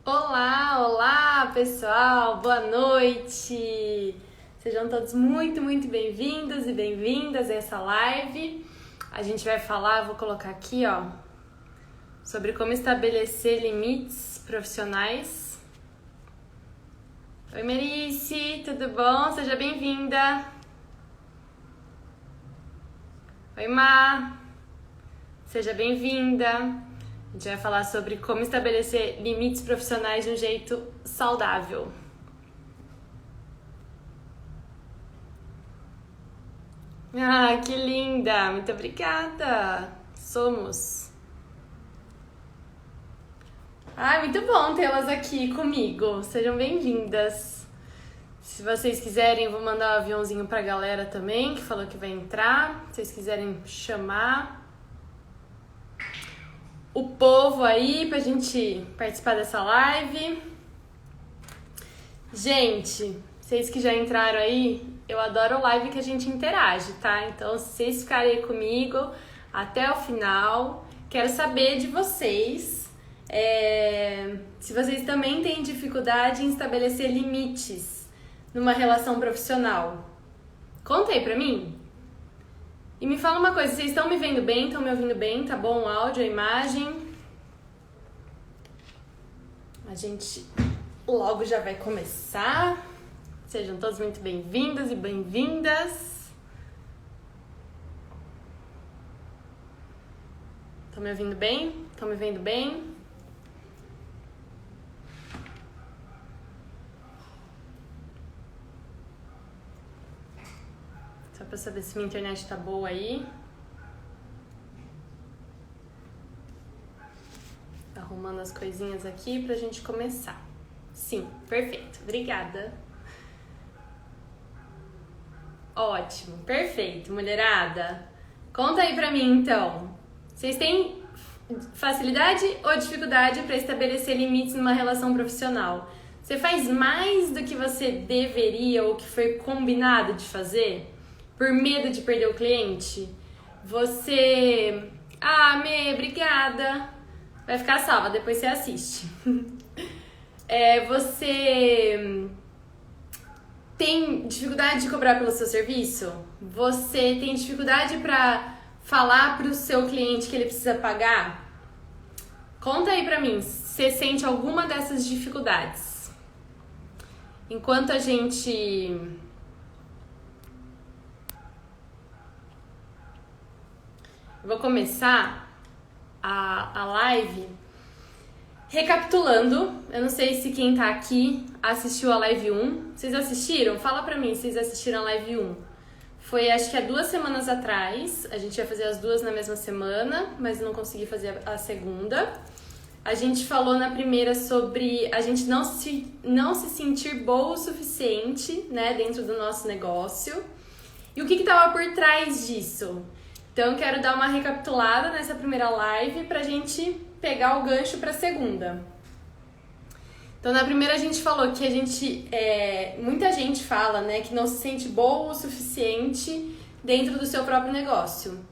Olá, olá pessoal, boa noite! Sejam todos muito bem-vindos e bem-vindas a essa live. A gente vai falar, vou colocar aqui, sobre como estabelecer limites profissionais. Oi, Merice, tudo bom? Seja bem-vinda! Oi, Má, seja bem-vinda! A gente vai falar sobre como estabelecer limites profissionais de um jeito saudável. Ah, que linda! Muito obrigada! Somos! Ah, muito bom tê-las aqui comigo. Sejam bem-vindas. Se vocês quiserem, eu vou mandar um aviãozinho pra galera também, que falou que vai entrar. Se vocês quiserem chamar o povo aí pra gente participar dessa live. Gente, vocês que já entraram aí, eu adoro live que a gente interage, tá? Então, se vocês ficarem aí comigo até o final, quero saber de vocês se vocês também têm dificuldade em estabelecer limites numa relação profissional. Conta aí pra mim. E me fala uma coisa, vocês estão me vendo bem? Estão me ouvindo bem? Tá bom o áudio, a imagem? A gente logo já vai começar. Sejam todos muito bem-vindos e bem-vindas. Estão me ouvindo bem? Estão me vendo bem? Só pra saber se minha internet tá boa aí. Arrumando as coisinhas aqui pra gente começar. Sim, perfeito. Obrigada. Ótimo, perfeito, mulherada. Conta aí pra mim, então. Vocês têm facilidade ou dificuldade pra estabelecer limites numa relação profissional? Você faz mais do que você deveria ou que foi combinado de fazer? Por medo de perder o cliente? Você... Ah, Mê, obrigada. Vai ficar salva, depois você assiste. Você tem dificuldade de cobrar pelo seu serviço? Você tem dificuldade para falar para o seu cliente que ele precisa pagar? Conta aí pra mim, você sente alguma dessas dificuldades? Enquanto a gente... Vou começar a live recapitulando. Eu não sei se quem tá aqui assistiu a live 1. Vocês assistiram? Fala pra mim se vocês assistiram a live 1. Foi acho que há 2 semanas atrás. A gente ia fazer as duas na mesma semana, mas não consegui fazer a segunda. A gente falou na primeira sobre a gente não se sentir boa o suficiente, né, dentro do nosso negócio. E o que tava por trás disso? Então, eu quero dar uma recapitulada nessa primeira live pra gente pegar o gancho pra segunda. Então, na primeira a gente falou que muita gente fala, né, que não se sente boa o suficiente dentro do seu próprio negócio.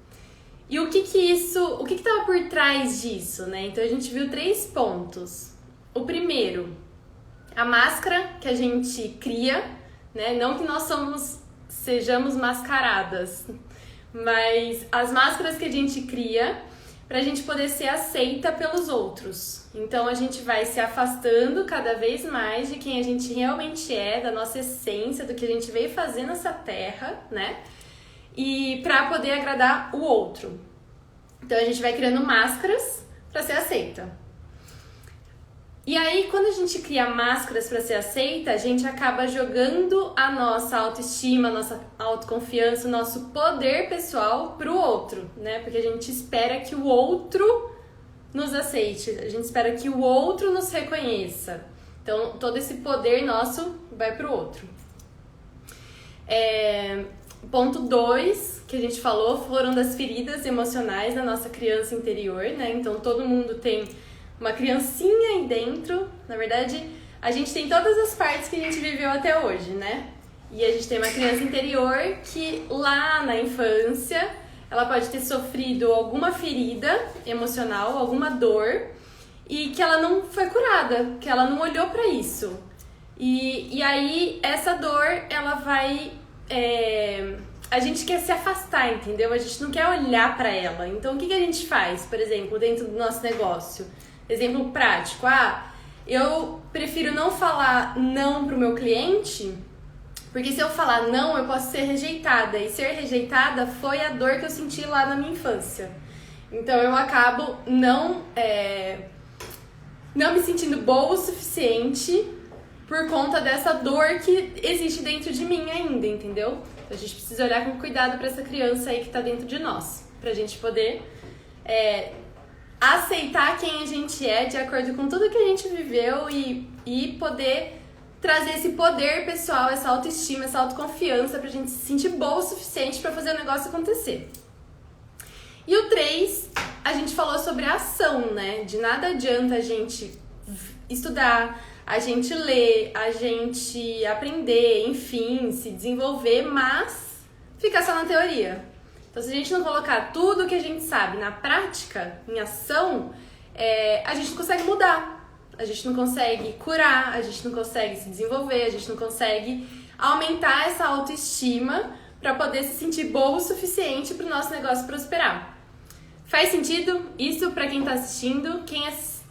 E o que estava por trás disso, né? Então, a gente viu 3 pontos. O primeiro, a máscara que a gente cria, né? Não que nós sejamos mascaradas, mas as máscaras que a gente cria pra gente poder ser aceita pelos outros. Então a gente vai se afastando cada vez mais de quem a gente realmente é, da nossa essência, do que a gente veio fazer nessa terra, né? E pra poder agradar o outro. Então a gente vai criando máscaras pra ser aceita. E aí, quando a gente cria máscaras para ser aceita, a gente acaba jogando a nossa autoestima, a nossa autoconfiança, o nosso poder pessoal pro outro, né? Porque a gente espera que o outro nos aceite, a gente espera que o outro nos reconheça. Então, todo esse poder nosso vai pro outro. Ponto 2, que a gente falou, foram das feridas emocionais da nossa criança interior, né? Então, todo mundo tem uma criancinha aí dentro. Na verdade, a gente tem todas as partes que a gente viveu até hoje, né? E a gente tem uma criança interior que lá na infância ela pode ter sofrido alguma ferida emocional, alguma dor, e que ela não foi curada, que ela não olhou pra isso. E aí, essa dor, ela vai... a gente quer se afastar, entendeu? A gente não quer olhar pra ela. Então, o que a gente faz, por exemplo, dentro do nosso negócio? Exemplo prático. Eu prefiro não falar não pro meu cliente, porque se eu falar não, eu posso ser rejeitada. E ser rejeitada foi a dor que eu senti lá na minha infância. Então, eu acabo não me sentindo boa o suficiente por conta dessa dor que existe dentro de mim ainda, entendeu? Então a gente precisa olhar com cuidado para essa criança aí que tá dentro de nós, pra gente poder aceitar quem a gente é de acordo com tudo que a gente viveu e poder trazer esse poder pessoal, essa autoestima, essa autoconfiança pra gente se sentir boa o suficiente pra fazer o negócio acontecer. E o 3, a gente falou sobre a ação, né? De nada adianta a gente estudar, a gente ler, a gente aprender, enfim, se desenvolver, mas ficar só na teoria. Então, se a gente não colocar tudo que a gente sabe na prática, em ação, a gente não consegue mudar, a gente não consegue curar, a gente não consegue se desenvolver, a gente não consegue aumentar essa autoestima para poder se sentir boa o suficiente para o nosso negócio prosperar. Faz sentido isso para quem está assistindo?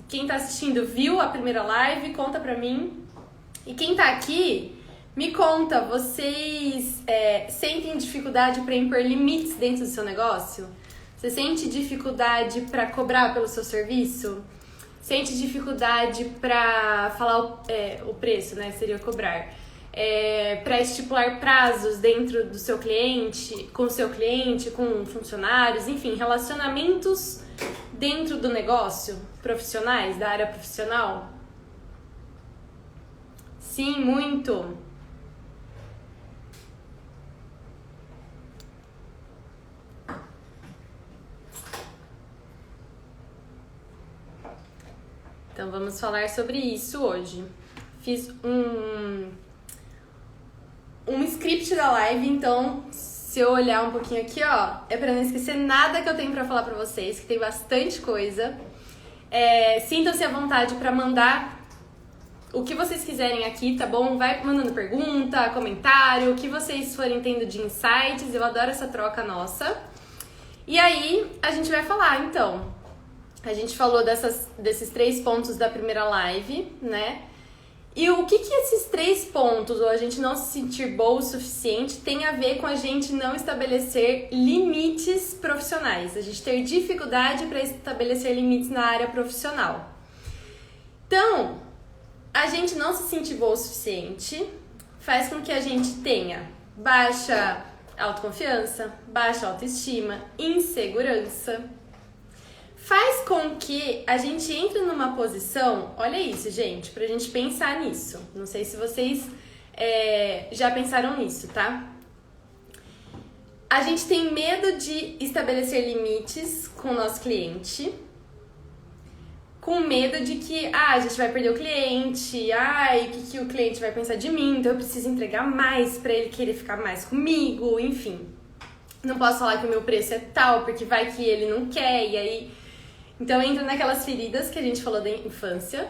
Quem tá assistindo viu a primeira live, conta pra mim. E quem tá aqui, me conta, vocês sentem dificuldade pra impor limites dentro do seu negócio? Você sente dificuldade pra cobrar pelo seu serviço? Sente dificuldade pra falar o preço, né? Seria cobrar. Pra estipular prazos dentro do seu cliente, com o seu cliente, com funcionários, enfim, relacionamentos dentro do negócio, profissionais, da área profissional? Sim, muito. Então vamos falar sobre isso hoje. Fiz um script da live, então se eu olhar um pouquinho aqui, é pra não esquecer nada que eu tenho pra falar pra vocês, que tem bastante coisa. Sintam-se à vontade pra mandar o que vocês quiserem aqui, tá bom? Vai mandando pergunta, comentário, o que vocês forem tendo de insights, eu adoro essa troca nossa. E aí, a gente vai falar, então. A gente falou desses 3 pontos da primeira live, né? E o que esses 3 pontos, ou a gente não se sentir boa o suficiente, tem a ver com a gente não estabelecer limites profissionais. A gente ter dificuldade para estabelecer limites na área profissional. Então, a gente não se sentir boa o suficiente faz com que a gente tenha baixa autoconfiança, baixa autoestima, insegurança. Faz com que a gente entre numa posição, olha isso, gente, pra gente pensar nisso. Não sei se vocês já pensaram nisso, tá? A gente tem medo de estabelecer limites com o nosso cliente, com medo de que, a gente vai perder o cliente, o que o cliente vai pensar de mim, então eu preciso entregar mais pra ele querer ficar mais comigo, enfim. Não posso falar que o meu preço é tal, porque vai que ele não quer, e aí... Então entra naquelas feridas que a gente falou da infância.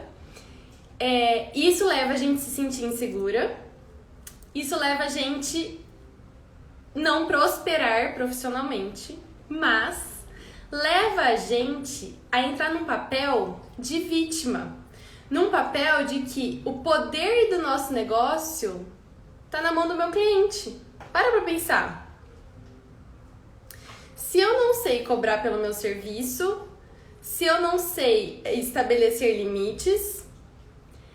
Isso leva a gente a se sentir insegura. Isso leva a gente não prosperar profissionalmente, mas leva a gente a entrar num papel de vítima. Num papel de que o poder do nosso negócio tá na mão do meu cliente. Para pra pensar. Se eu não sei cobrar pelo meu serviço, se eu não sei estabelecer limites,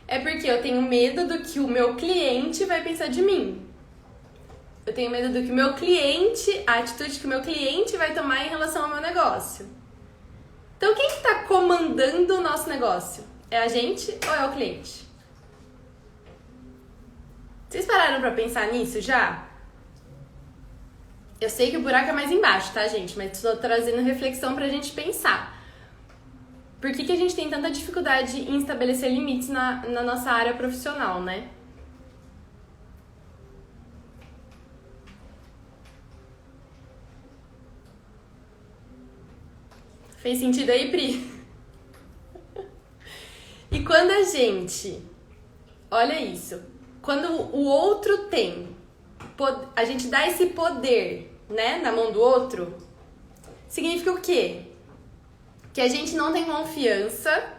é porque eu tenho medo do que o meu cliente vai pensar de mim. Eu tenho medo do que o meu cliente, a atitude que o meu cliente vai tomar em relação ao meu negócio. Então, quem que tá comandando o nosso negócio? É a gente ou é o cliente? Vocês pararam pra pensar nisso já? Eu sei que o buraco é mais embaixo, tá, gente? Mas tô trazendo reflexão pra gente pensar. Por que a gente tem tanta dificuldade em estabelecer limites na nossa área profissional, né? Fez sentido aí, Pri? E quando a gente, olha isso, quando o outro tem, a gente dá esse poder, né, na mão do outro, significa o quê? Que a gente não tem confiança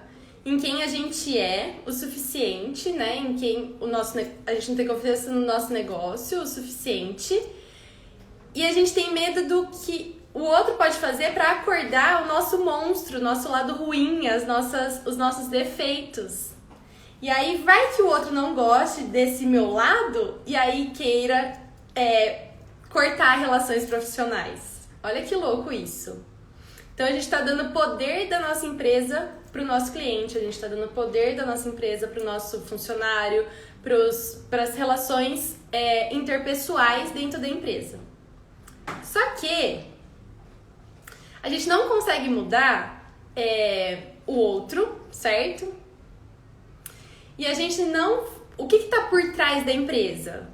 em quem a gente é o suficiente, né? Em quem a gente não tem confiança no nosso negócio o suficiente. E a gente tem medo do que o outro pode fazer para acordar o nosso monstro, o nosso lado ruim, os nossos defeitos. E aí vai que o outro não goste desse meu lado e aí queira cortar relações profissionais. Olha que louco isso. Então a gente está dando poder da nossa empresa para o nosso cliente, a gente está dando poder da nossa empresa para o nosso funcionário, para as relações interpessoais dentro da empresa. Só que a gente não consegue mudar o outro, certo? E a gente não... O que está por trás da empresa?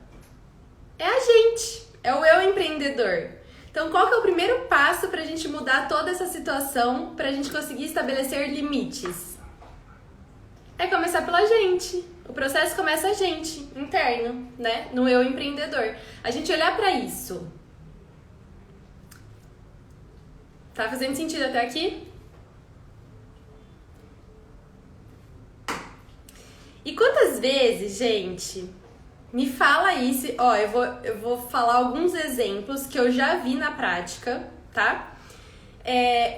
É a gente, é o eu empreendedor. Então, qual que é o primeiro passo para a gente mudar toda essa situação, para a gente conseguir estabelecer limites? É começar pela gente. O processo começa a gente, interno, né? No eu empreendedor. A gente olhar para isso. Tá fazendo sentido até aqui? E quantas vezes, gente... Me fala isso, ó, eu vou falar alguns exemplos que eu já vi na prática, tá?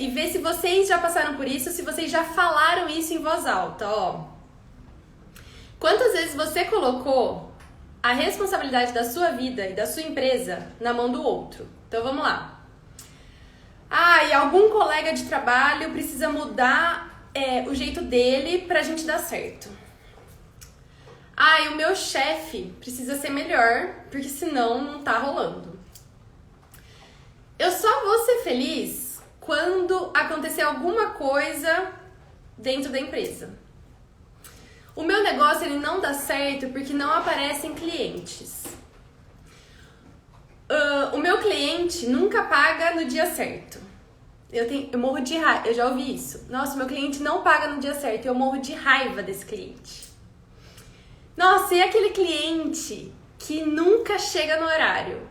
E ver se vocês já passaram por isso, se vocês já falaram isso em voz alta, ó. Quantas vezes você colocou a responsabilidade da sua vida e da sua empresa na mão do outro? Então vamos lá. E algum colega de trabalho precisa mudar o jeito dele pra gente dar certo. E o meu chefe precisa ser melhor, porque senão não tá rolando. Eu só vou ser feliz quando acontecer alguma coisa dentro da empresa. O meu negócio ele não dá certo porque não aparecem clientes. O meu cliente nunca paga no dia certo. Eu morro de raiva, eu já ouvi isso. Nossa, meu cliente não paga no dia certo, eu morro de raiva desse cliente. Nossa, e aquele cliente que nunca chega no horário?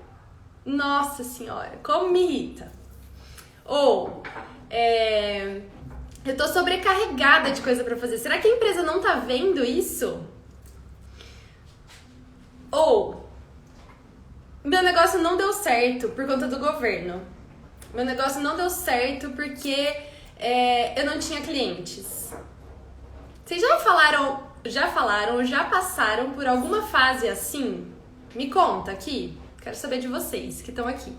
Nossa senhora, como me irrita. Ou, eu tô sobrecarregada de coisa pra fazer. Será que a empresa não tá vendo isso? Ou, meu negócio não deu certo por conta do governo. Meu negócio não deu certo porque eu não tinha clientes. Vocês já passaram por alguma fase assim? Me conta aqui. Quero saber de vocês que estão aqui.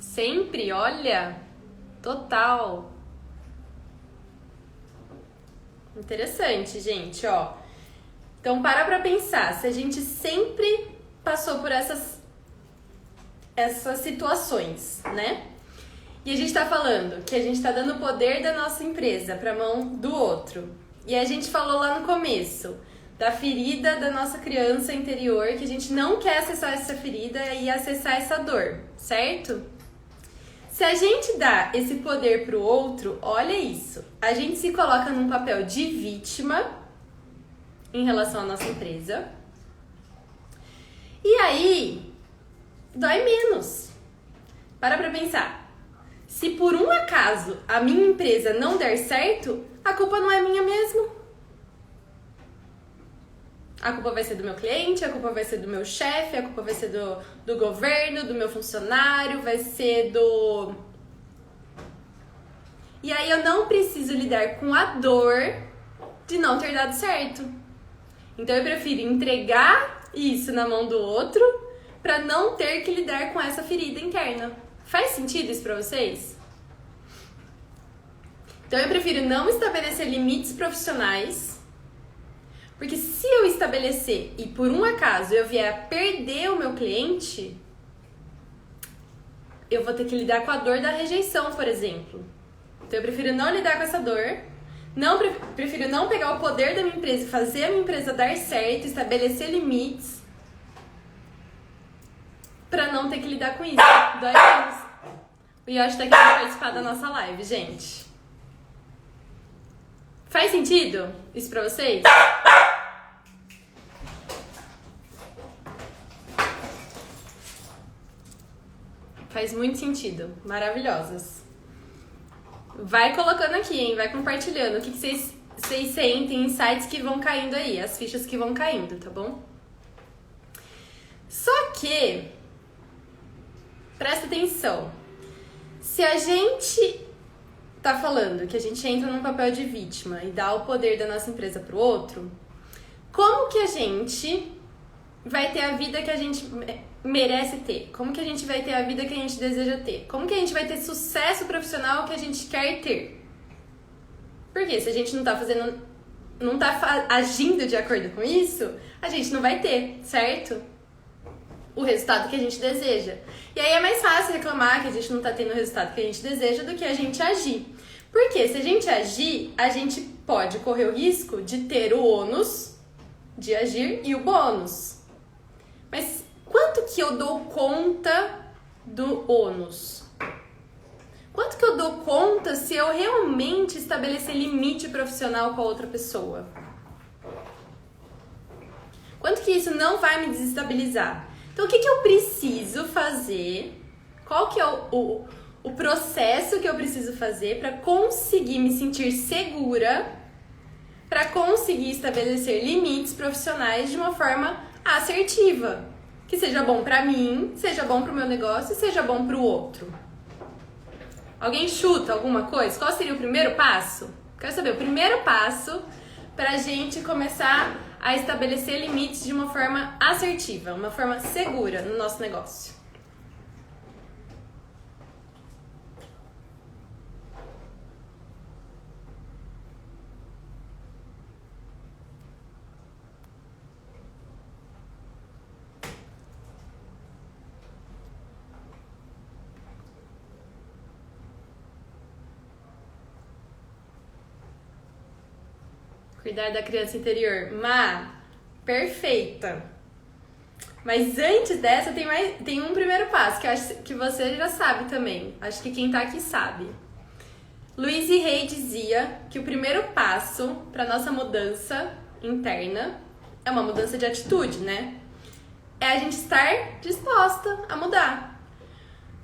Sempre, olha. Total. Interessante, gente, ó. Então, para pra pensar. Se a gente sempre passou por essas situações, né? E a gente tá falando que a gente tá dando o poder da nossa empresa pra mão do outro. E a gente falou lá no começo da ferida da nossa criança interior, que a gente não quer acessar essa ferida e acessar essa dor, certo? Se a gente dá esse poder pro outro, olha isso. A gente se coloca num papel de vítima em relação à nossa empresa. E aí, dói menos. Para pra pensar. Se por um acaso a minha empresa não der certo, a culpa não é minha mesmo. A culpa vai ser do meu cliente, a culpa vai ser do meu chefe, a culpa vai ser do governo, do meu funcionário, vai ser do... E aí eu não preciso lidar com a dor de não ter dado certo. Então eu prefiro entregar isso na mão do outro para não ter que lidar com essa ferida interna. Faz sentido isso para vocês? Então eu prefiro não estabelecer limites profissionais, porque se eu estabelecer e por um acaso eu vier a perder o meu cliente, eu vou ter que lidar com a dor da rejeição, por exemplo. Então eu prefiro não lidar com essa dor, prefiro não pegar o poder da minha empresa e fazer a minha empresa dar certo, estabelecer limites, pra não ter que lidar com isso. Dói menos. O Yoshi tá querendo participar da nossa live, gente. Faz sentido isso pra vocês? Faz muito sentido. Maravilhosas. Vai colocando aqui, hein? Vai compartilhando. O que vocês sentem, insights que vão caindo aí. As fichas que vão caindo, tá bom? Só que... Presta atenção. Se a gente tá falando que a gente entra num papel de vítima e dá o poder da nossa empresa pro outro, como que a gente vai ter a vida que a gente merece ter? Como que a gente vai ter a vida que a gente deseja ter? Como que a gente vai ter sucesso profissional que a gente quer ter? Porque se a gente não tá agindo de acordo com isso, a gente não vai ter, certo? O resultado que a gente deseja. E aí é mais fácil reclamar que a gente não tá tendo o resultado que a gente deseja do que a gente agir. Porque se a gente agir, a gente pode correr o risco de ter o ônus de agir e o bônus. Mas quanto que eu dou conta do ônus? Quanto que eu dou conta se eu realmente estabelecer limite profissional com a outra pessoa? Quanto que isso não vai me desestabilizar? Então, o que eu preciso fazer? Qual que é o processo que eu preciso fazer para conseguir me sentir segura, para conseguir estabelecer limites profissionais de uma forma assertiva? Que seja bom para mim, seja bom para o meu negócio e seja bom para o outro. Alguém chuta alguma coisa? Qual seria o primeiro passo? Quero saber o primeiro passo para a gente começar a estabelecer limites de uma forma assertiva, uma forma segura no nosso negócio. Cuidar da criança interior. Perfeita. Mas antes dessa tem um primeiro passo que eu acho que você já sabe também. Acho que quem tá aqui sabe. Louise Hay dizia que o primeiro passo para nossa mudança interna é uma mudança de atitude, né? É a gente estar disposta a mudar.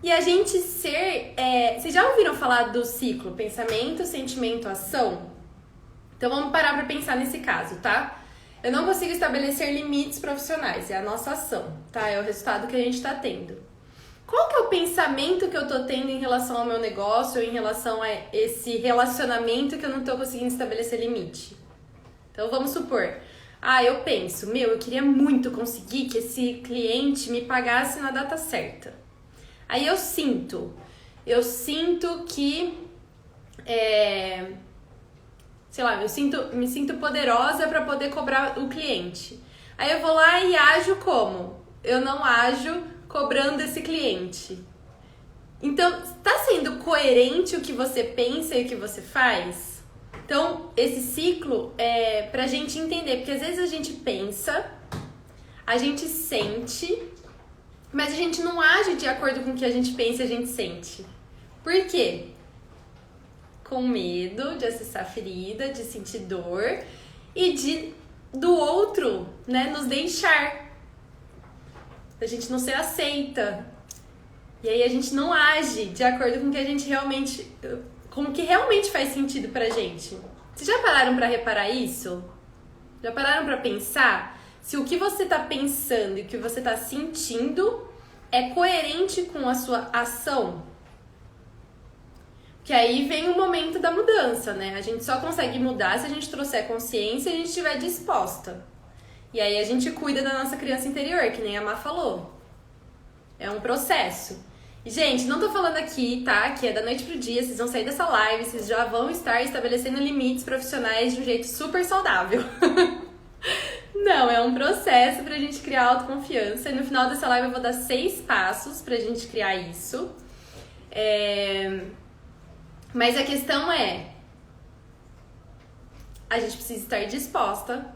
E a gente ser... Vocês já ouviram falar do ciclo pensamento, sentimento, ação? Então vamos parar para pensar nesse caso, tá? Eu não consigo estabelecer limites profissionais, é a nossa ação, tá? É o resultado que a gente tá tendo. Qual que é o pensamento que eu tô tendo em relação ao meu negócio ou em relação a esse relacionamento que eu não tô conseguindo estabelecer limite? Então vamos supor, eu penso, eu queria muito conseguir que esse cliente me pagasse na data certa. Aí eu sinto que me sinto poderosa para poder cobrar o cliente. Aí eu vou lá e ajo como? Eu não ajo cobrando esse cliente. Então, tá sendo coerente o que você pensa e o que você faz? Então, esse ciclo é pra gente entender, porque às vezes a gente pensa, a gente sente, mas a gente não age de acordo com o que a gente pensa e a gente sente. Por quê? Com medo de acessar a ferida, de sentir dor e do outro, né, nos deixar. A gente não ser aceita. E aí a gente não age de acordo com o que a gente realmente, com o que realmente faz sentido pra gente. Vocês já pararam pra reparar isso? Já pararam pra pensar se o que você tá pensando e o que você tá sentindo é coerente com a sua ação? Que aí vem o momento da mudança, né? A gente só consegue mudar se a gente trouxer consciência e a gente estiver disposta. E aí a gente cuida da nossa criança interior, que nem a Má falou. É um processo. E, gente, não tô falando aqui, tá? Que é da noite pro dia, vocês vão sair dessa live, vocês já vão estar estabelecendo limites profissionais de um jeito super saudável. Não, é um processo pra gente criar autoconfiança. E no final dessa live eu vou dar 6 passos pra gente criar isso. Mas a questão é, a gente precisa estar disposta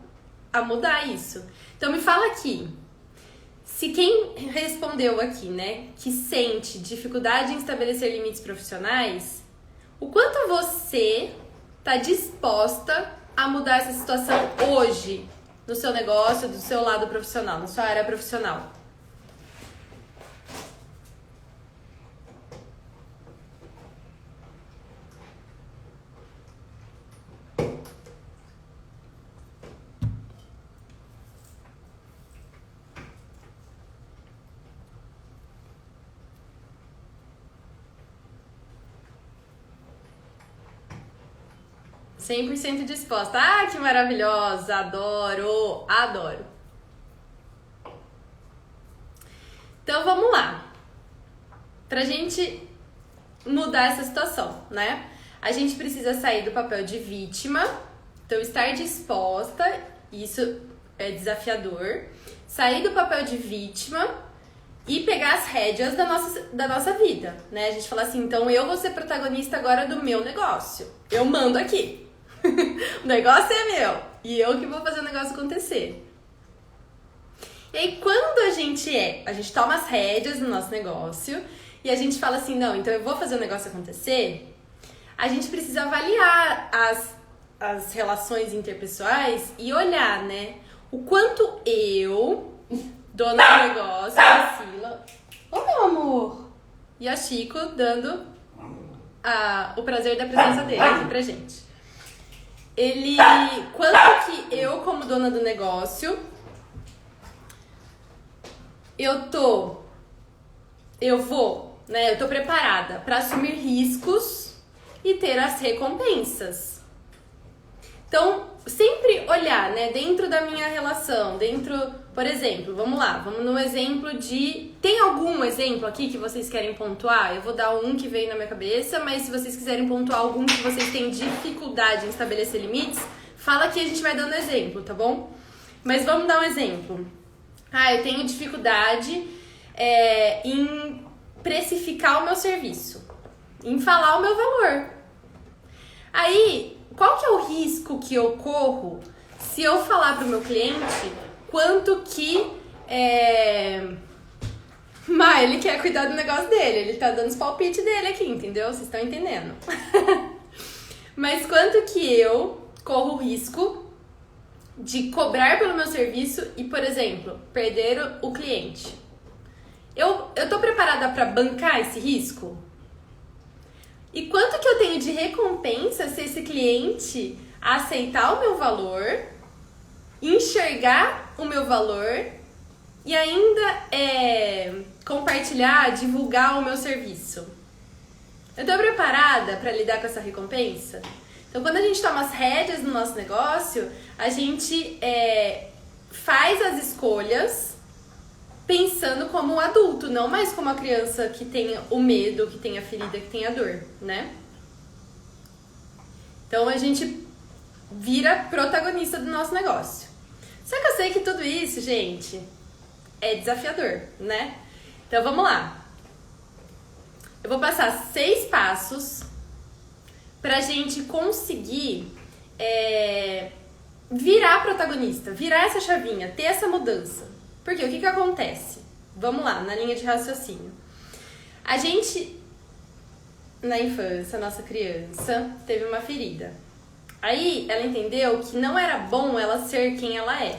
a mudar isso. Então me fala aqui, Se quem respondeu aqui, né, que sente dificuldade em estabelecer limites profissionais, o quanto você está disposta a mudar essa situação hoje no seu negócio, do seu lado profissional, na sua área profissional? Cem por cento disposta. Ah, que maravilhosa! Adoro! Adoro! Então vamos lá. Pra gente mudar essa situação, né? A gente precisa sair do papel de vítima. Então, estar disposta, isso é desafiador. Sair do papel de vítima e pegar as rédeas da nossa vida, né? A gente fala assim, então eu vou ser protagonista agora do meu negócio. Eu mando aqui. O negócio é meu. E eu que vou fazer o negócio acontecer. E aí, quando a gente toma as rédeas do nosso negócio e a gente fala assim, não, então eu vou fazer o negócio acontecer, a gente precisa avaliar as relações interpessoais e olhar, né, o quanto eu, dona do negócio, Priscila, ô meu amor, e a Chico dando o prazer da presença dele aqui pra gente. Quanto que eu, como dona do negócio, eu tô preparada para assumir riscos e ter as recompensas. Então, sempre olhar, né, dentro da minha relação, por exemplo, vamos no exemplo tem algum exemplo aqui que vocês querem pontuar? Eu vou dar um que veio na minha cabeça, mas se vocês quiserem pontuar algum que vocês têm dificuldade em estabelecer limites, fala que a gente vai dando exemplo, tá bom? Mas vamos dar um exemplo. Eu tenho dificuldade em precificar o meu serviço, em falar o meu valor. Aí, qual que é o risco que eu corro se eu falar pro meu cliente quanto que ele quer cuidar do negócio dele, ele tá dando os palpites dele aqui, entendeu? Vocês estão entendendo? Mas quanto que eu corro o risco de cobrar pelo meu serviço e, por exemplo, perder o cliente? Eu tô preparada para bancar esse risco? E quanto que eu tenho de recompensa se esse cliente aceitar o meu valor, enxergar o meu valor e ainda compartilhar, divulgar o meu serviço? Eu tô preparada para lidar com essa recompensa? Então, quando a gente toma as rédeas do nosso negócio, a gente faz as escolhas pensando como um adulto, não mais como a criança que tem o medo, que tem a ferida, que tem a dor, né? Então, a gente vira protagonista do nosso negócio. Só que eu sei que tudo isso, gente, é desafiador, né? Então, vamos lá. Eu vou passar 6 passos pra gente conseguir virar protagonista, virar essa chavinha, ter essa mudança. Porque o que acontece? Vamos lá, na linha de raciocínio. A gente, na infância, nossa criança, teve uma ferida. Aí ela entendeu que não era bom ela ser quem ela é.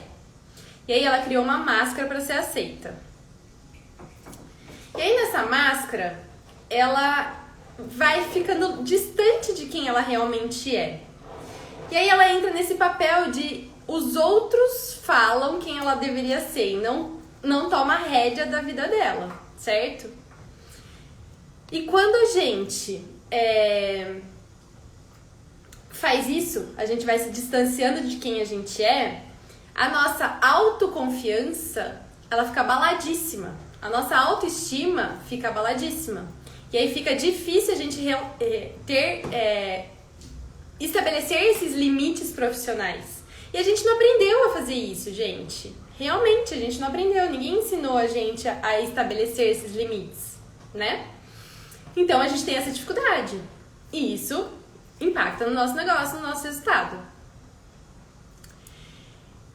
E aí ela criou uma máscara para ser aceita. E aí nessa máscara, ela vai ficando distante de quem ela realmente é. E aí ela entra nesse papel de os outros falam quem ela deveria ser e não toma a rédea da vida dela, certo? E quando a gente faz isso, a gente vai se distanciando de quem a gente é, a nossa autoconfiança, ela fica abaladíssima. A nossa autoestima fica abaladíssima. E aí fica difícil a gente estabelecer esses limites profissionais. E a gente não aprendeu a fazer isso, gente. Realmente, a gente não aprendeu. Ninguém ensinou a gente a estabelecer esses limites, né? Então, a gente tem essa dificuldade. E isso impacta no nosso negócio, no nosso resultado.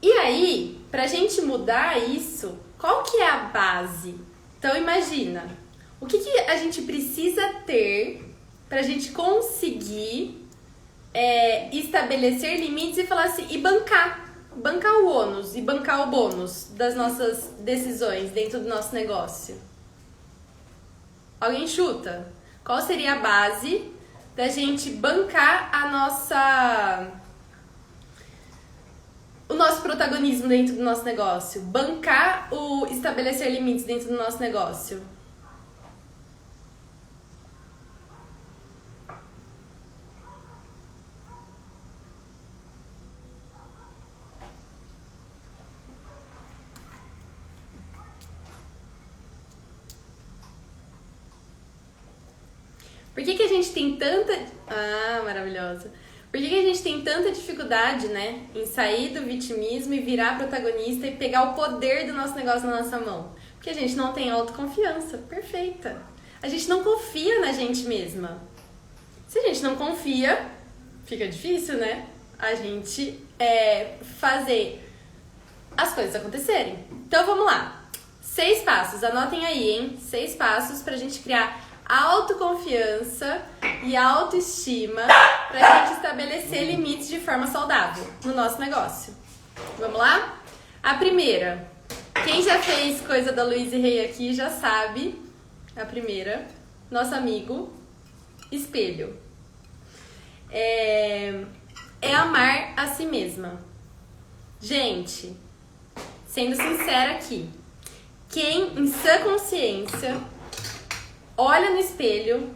E aí, pra gente mudar isso, qual que é a base? Então imagina, o que a gente precisa ter pra gente conseguir estabelecer limites e falar assim, e bancar o ônus e bancar o bônus das nossas decisões dentro do nosso negócio. Alguém chuta? Qual seria a base da gente bancar o nosso protagonismo dentro do nosso negócio? Bancar o estabelecer limites dentro do nosso negócio? Por que a gente tem tanta... Ah, maravilhosa. Por que a gente tem tanta dificuldade, né, em sair do vitimismo e virar protagonista e pegar o poder do nosso negócio na nossa mão? Porque a gente não tem autoconfiança. Perfeita. A gente não confia na gente mesma. Se a gente não confia, fica difícil, né? A gente fazer as coisas acontecerem. Então vamos lá. 6 passos, anotem aí, hein? 6 passos pra gente criar autoconfiança e autoestima pra gente estabelecer limites de forma saudável no nosso negócio. Vamos lá? A primeira, quem já fez coisa da Louise Hay aqui já sabe. A primeira, nosso amigo espelho. É amar a si mesma. Gente, sendo sincera aqui, quem em sã consciência olha no espelho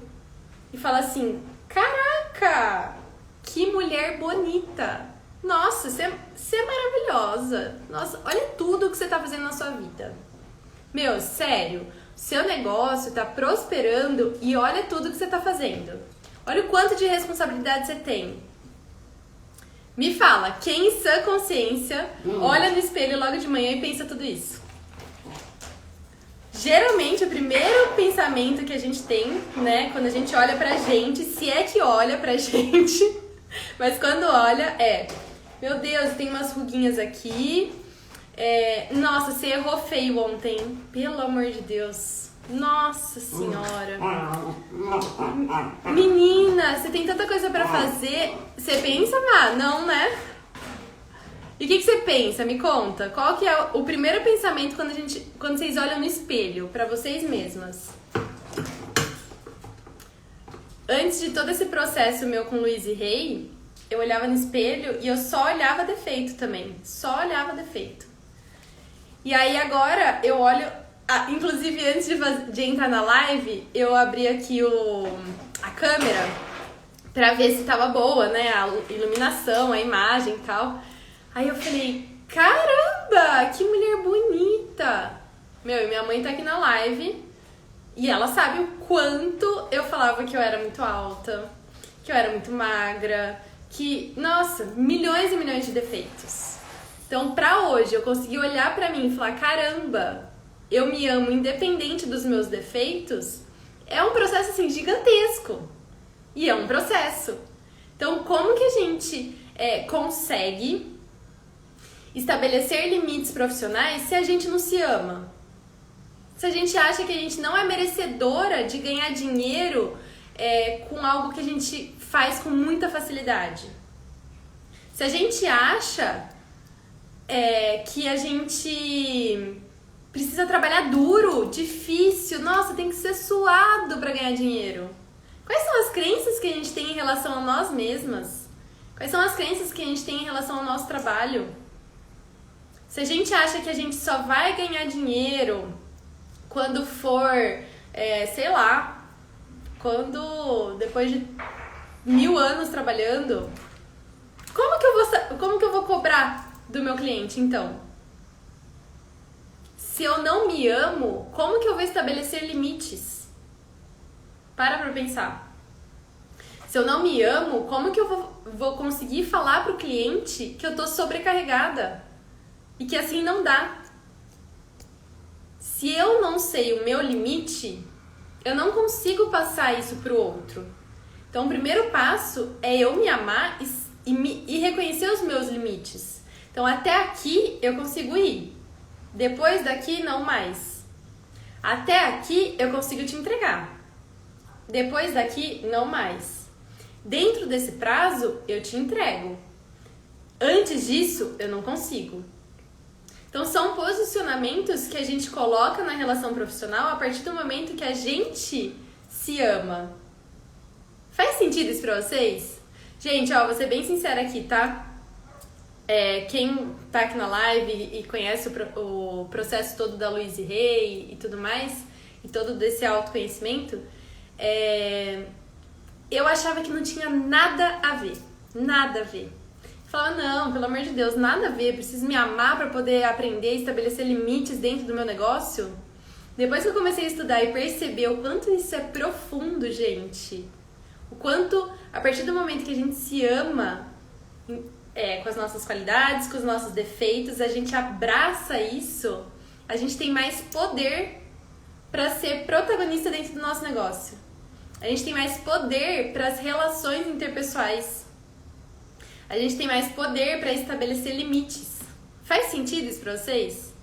e fala assim, caraca, que mulher bonita. Nossa, você é maravilhosa. Nossa, olha tudo que você tá fazendo na sua vida. Meu, sério, seu negócio tá prosperando e olha tudo que você tá fazendo. Olha o quanto de responsabilidade você tem. Me fala, quem em sã consciência olha no espelho logo de manhã e pensa tudo isso? Geralmente, o primeiro pensamento que a gente tem, né, quando a gente olha pra gente, se é que olha pra gente, mas quando olha, meu Deus, tem umas ruguinhas aqui, nossa, você errou feio ontem, pelo amor de Deus, nossa senhora, menina, você tem tanta coisa pra fazer, você pensa, não, né? E o que você pensa? Me conta. Qual que é o primeiro pensamento quando vocês olham no espelho, pra vocês mesmas? Antes de todo esse processo meu com Louise Hay, eu olhava no espelho e eu só olhava defeito também. Só olhava defeito. E aí agora eu olho... inclusive antes de entrar na live, eu abri aqui a câmera pra ver se tava boa, né? A iluminação, a imagem e tal. Aí eu falei, caramba, que mulher bonita. Meu, e minha mãe tá aqui na live e ela sabe o quanto eu falava que eu era muito alta, que eu era muito magra, que, nossa, milhões e milhões de defeitos. Então, pra hoje, eu consegui olhar pra mim e falar, caramba, eu me amo independente dos meus defeitos, é um processo, assim, gigantesco. E é um processo. Então, como que a gente consegue estabelecer limites profissionais se a gente não se ama? Se a gente acha que a gente não é merecedora de ganhar dinheiro com algo que a gente faz com muita facilidade. Se a gente acha que a gente precisa trabalhar duro, difícil, nossa, tem que ser suado para ganhar dinheiro. Quais são as crenças que a gente tem em relação a nós mesmas? Quais são as crenças que a gente tem em relação ao nosso trabalho? Se a gente acha que a gente só vai ganhar dinheiro quando for, sei lá, quando depois de 1000 anos trabalhando, como que eu vou cobrar do meu cliente então? Se eu não me amo, como que eu vou estabelecer limites? Para pra pensar. Se eu não me amo, como que eu vou conseguir falar pro cliente que eu tô sobrecarregada? E que assim não dá. Se eu não sei o meu limite, eu não consigo passar isso pro outro. Então, o primeiro passo é eu me amar e reconhecer os meus limites. Então, até aqui eu consigo ir. Depois daqui, não mais. Até aqui eu consigo te entregar. Depois daqui, não mais. Dentro desse prazo, eu te entrego. Antes disso, eu não consigo. Então, são posicionamentos que a gente coloca na relação profissional a partir do momento que a gente se ama. Faz sentido isso pra vocês? Gente, ó, vou ser bem sincera aqui, tá? Quem tá aqui na live e conhece o processo todo da Louise Hay e tudo mais, e todo desse autoconhecimento, eu achava que não tinha nada a ver. Nada a ver. Falava, não, pelo amor de Deus, nada a ver, preciso me amar para poder aprender e estabelecer limites dentro do meu negócio. Depois que eu comecei a estudar e perceber o quanto isso é profundo, gente, o quanto, a partir do momento que a gente se ama, com as nossas qualidades, com os nossos defeitos, a gente abraça isso, a gente tem mais poder para ser protagonista dentro do nosso negócio. A gente tem mais poder para as relações interpessoais. A gente tem mais poder para estabelecer limites. Faz sentido isso pra vocês?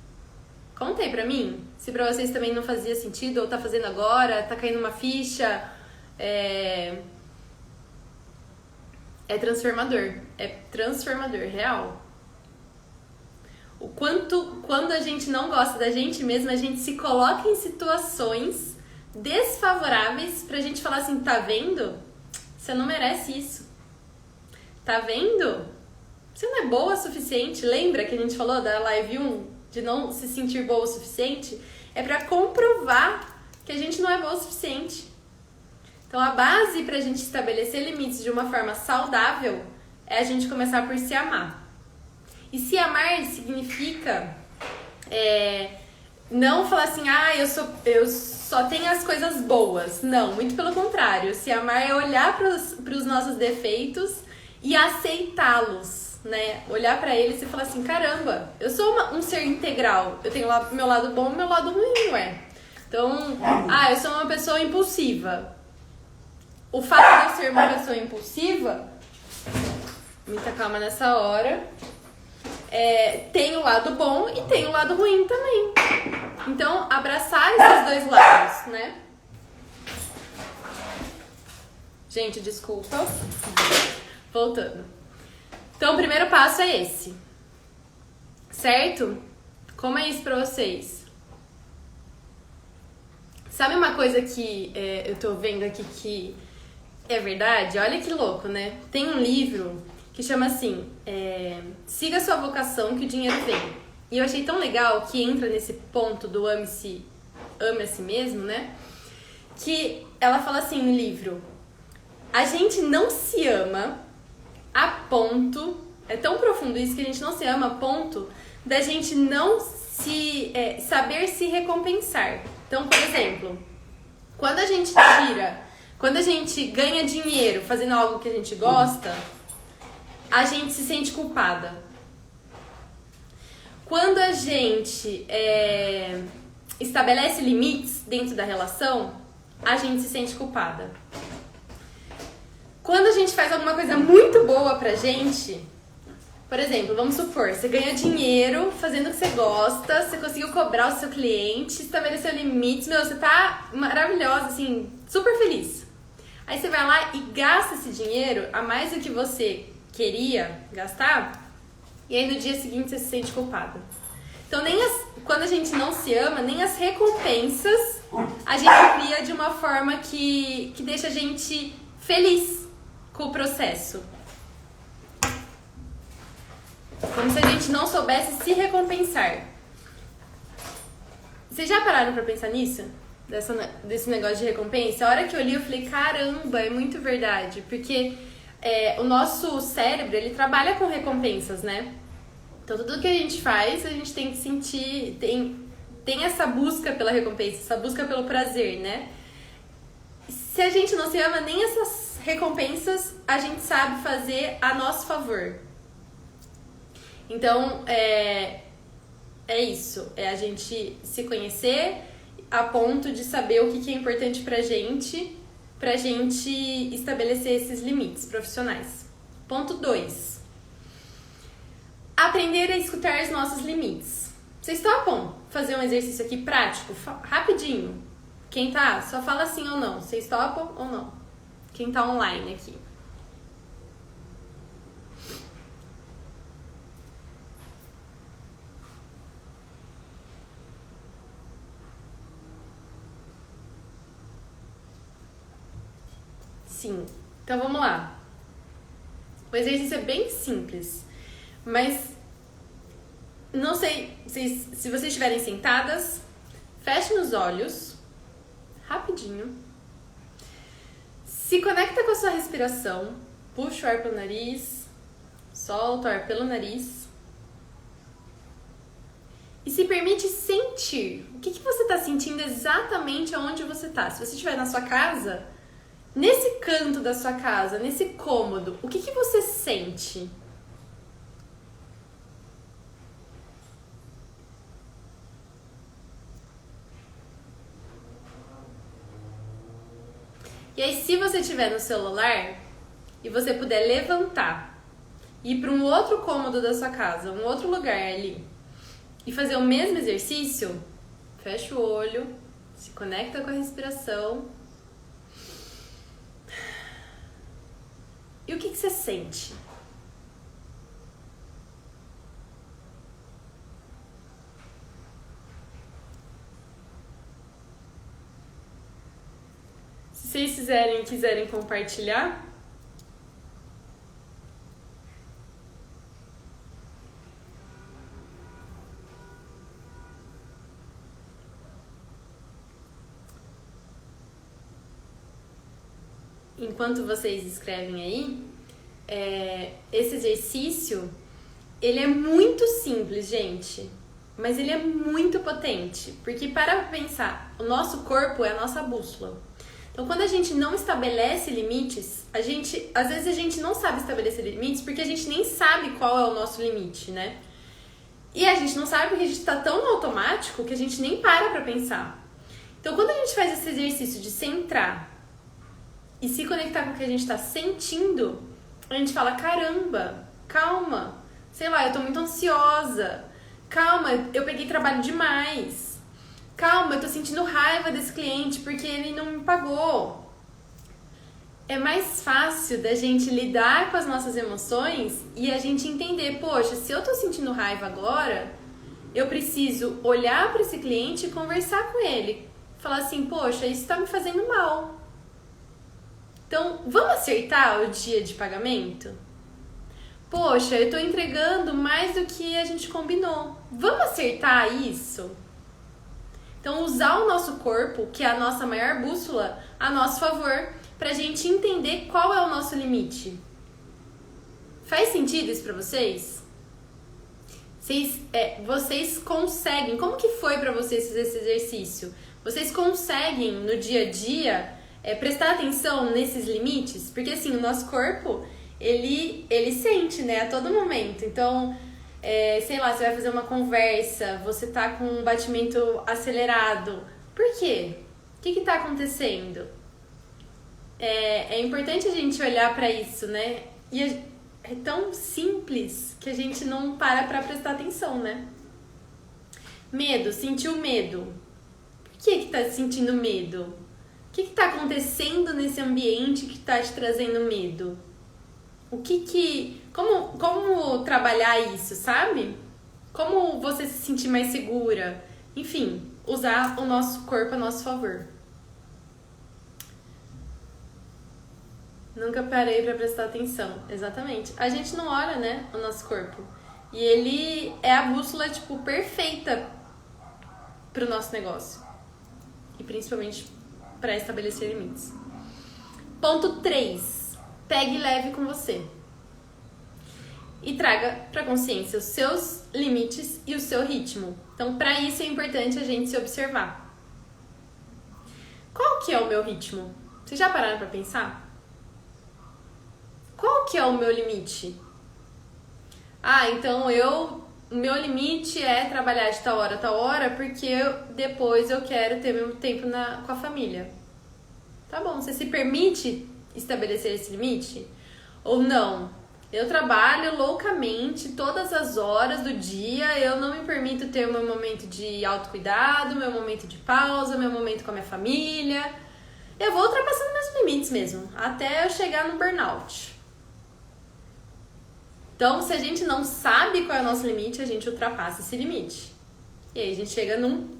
Conta aí pra mim. Se pra vocês também não fazia sentido, ou tá fazendo agora, tá caindo uma ficha. É transformador. É transformador, real. O quanto, quando a gente não gosta da gente mesma, a gente se coloca em situações desfavoráveis pra gente falar assim, tá vendo? Você não merece isso. Tá vendo? Você não é boa o suficiente. Lembra que a gente falou da live 1? De não se sentir boa o suficiente? É pra comprovar que a gente não é boa o suficiente. Então a base pra gente estabelecer limites de uma forma saudável é a gente começar por se amar. E se amar significa não falar assim, eu só tenho as coisas boas. Não, muito pelo contrário. Se amar é olhar pros nossos defeitos e aceitá-los, né? Olhar pra eles e falar assim, caramba, eu sou um ser integral. Eu tenho meu lado bom e meu lado ruim, ué. Então, eu sou uma pessoa impulsiva. O fato de eu ser uma pessoa impulsiva, muita calma nessa hora, tem o lado bom e tem o lado ruim também. Então, abraçar esses dois lados, né? Gente, desculpa. Voltando. Então, o primeiro passo é esse. Certo? Como é isso pra vocês? Sabe uma coisa que eu tô vendo aqui que é verdade? Olha que louco, né? Tem um livro que chama assim, Siga Sua Vocação que o Dinheiro Vem. E eu achei tão legal que entra nesse ponto do ame a si mesmo, né? Que ela fala assim no livro, a gente não se ama a ponto, é tão profundo isso que a gente não se ama a ponto da gente não saber se recompensar. Então, por exemplo, quando a gente ganha dinheiro fazendo algo que a gente gosta, a gente se sente culpada. Quando a gente estabelece limites dentro da relação, a gente se sente culpada. Quando a gente faz alguma coisa muito boa pra gente, por exemplo, vamos supor, você ganha dinheiro fazendo o que você gosta, você conseguiu cobrar o seu cliente, estabeleceu limites, você tá maravilhosa, assim, super feliz. Aí você vai lá e gasta esse dinheiro a mais do que você queria gastar, e aí no dia seguinte você se sente culpada. Então, quando a gente não se ama, nem as recompensas a gente cria de uma forma que deixa a gente feliz com o processo. Como se a gente não soubesse se recompensar. Vocês já pararam pra pensar nisso? Desse negócio de recompensa? A hora que eu li, eu falei, caramba, é muito verdade. Porque o nosso cérebro, ele trabalha com recompensas, né? Então, tudo que a gente faz, a gente tem que sentir... Tem essa busca pela recompensa, essa busca pelo prazer, né? Se a gente não se ama, nem essas recompensas a gente sabe fazer a nosso favor. Então, é isso. É a gente se conhecer a ponto de saber o que é importante pra gente estabelecer esses limites profissionais. Ponto 2. Aprender a escutar os nossos limites. Vocês topam fazer um exercício aqui prático, rapidinho? Quem tá, só fala sim ou não. Vocês topam ou não? Quem tá online aqui. Sim. Então vamos lá. O exercício é bem simples, mas não sei se vocês estiverem sentadas, fechem os olhos, rapidinho. Se conecta com a sua respiração, puxa o ar pelo nariz, solta o ar pelo nariz. E se permite sentir. O que você está sentindo exatamente onde você está? Se você estiver na sua casa, nesse canto da sua casa, nesse cômodo, o que você sente? E aí, se você estiver no celular e você puder levantar, ir para um outro cômodo da sua casa, um outro lugar ali, e fazer o mesmo exercício, fecha o olho, se conecta com a respiração. E o que você sente? Se vocês quiserem compartilhar, enquanto vocês escrevem aí, esse exercício, ele é muito simples, gente, mas ele é muito potente, porque para pensar, o nosso corpo é a nossa bússola. Então, quando a gente não estabelece limites, às vezes a gente não sabe estabelecer limites porque a gente nem sabe qual é o nosso limite, né? E a gente não sabe porque a gente tá tão no automático que a gente nem para pensar. Então, quando a gente faz esse exercício de centrar e se conectar com o que a gente tá sentindo, a gente fala, caramba, calma, sei lá, eu tô muito ansiosa, calma, eu peguei trabalho demais. Calma, eu tô sentindo raiva desse cliente porque ele não me pagou. É mais fácil da gente lidar com as nossas emoções e a gente entender, poxa, se eu tô sentindo raiva agora, eu preciso olhar para esse cliente e conversar com ele. Falar assim, poxa, isso tá me fazendo mal. Então, vamos acertar o dia de pagamento? Poxa, eu tô entregando mais do que a gente combinou. Vamos acertar isso? Então, usar o nosso corpo, que é a nossa maior bússola, a nosso favor, pra gente entender qual é o nosso limite. Faz sentido isso pra vocês? Vocês conseguem, como que foi pra vocês fazer esse exercício? Vocês conseguem, no dia a dia, prestar atenção nesses limites? Porque, assim, o nosso corpo, ele sente, né, a todo momento. Então, sei lá, você vai fazer uma conversa, você tá com um batimento acelerado. Por quê? O que tá acontecendo? É importante a gente olhar pra isso, né? E é tão simples que a gente não para pra prestar atenção, né? Medo, sentiu medo. Por que tá sentindo medo? O que tá acontecendo nesse ambiente que tá te trazendo medo? Como trabalhar isso, sabe? Como você se sentir mais segura? Enfim, usar o nosso corpo a nosso favor. Nunca parei pra prestar atenção. Exatamente. A gente não olha, né, o nosso corpo. E ele é a bússola, tipo, perfeita pro nosso negócio. E principalmente para estabelecer limites. Ponto 3. Pegue leve com você. E traga pra consciência os seus limites e o seu ritmo. Então, para isso é importante a gente se observar. Qual que é o meu ritmo? Vocês já pararam pra pensar? Qual que é o meu limite? Então o meu limite é trabalhar de tal hora a tal hora porque depois eu quero ter meu tempo com a família. Tá bom, você se permite estabelecer esse limite? Ou não? Eu trabalho loucamente todas as horas do dia, eu não me permito ter o meu momento de autocuidado, meu momento de pausa, meu momento com a minha família. Eu vou ultrapassando meus limites mesmo, até eu chegar no burnout. Então, se a gente não sabe qual é o nosso limite, a gente ultrapassa esse limite. E aí a gente chega num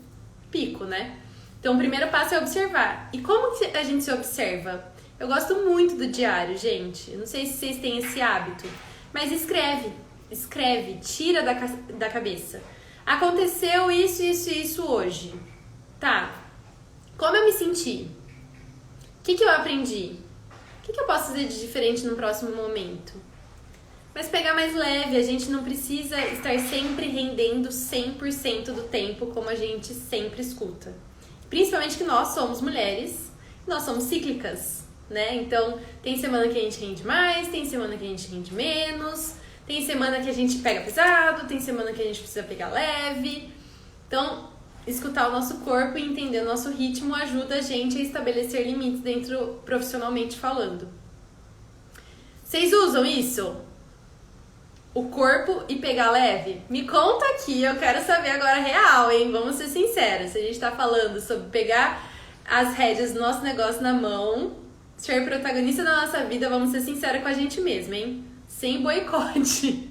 pico, né? Então, o primeiro passo é observar. E como que a gente se observa? Eu gosto muito do diário, gente. Eu não sei se vocês têm esse hábito, mas escreve, tira da cabeça. Aconteceu isso, isso e isso hoje. Tá, como eu me senti? O que eu aprendi? O que eu posso fazer de diferente no próximo momento? Mas pegar mais leve, a gente não precisa estar sempre rendendo 100% do tempo como a gente sempre escuta. Principalmente que nós somos mulheres, nós somos cíclicas, né? Então, tem semana que a gente rende mais, tem semana que a gente rende menos, tem semana que a gente pega pesado, tem semana que a gente precisa pegar leve. Então, escutar o nosso corpo e entender o nosso ritmo ajuda a gente a estabelecer limites dentro, profissionalmente falando. Vocês usam isso? O corpo e pegar leve? Me conta aqui, eu quero saber agora real, hein? Vamos ser sinceros. Se a gente tá falando sobre pegar as rédeas do nosso negócio na mão, ser protagonista da nossa vida, vamos ser sinceros com a gente mesmo, hein? Sem boicote.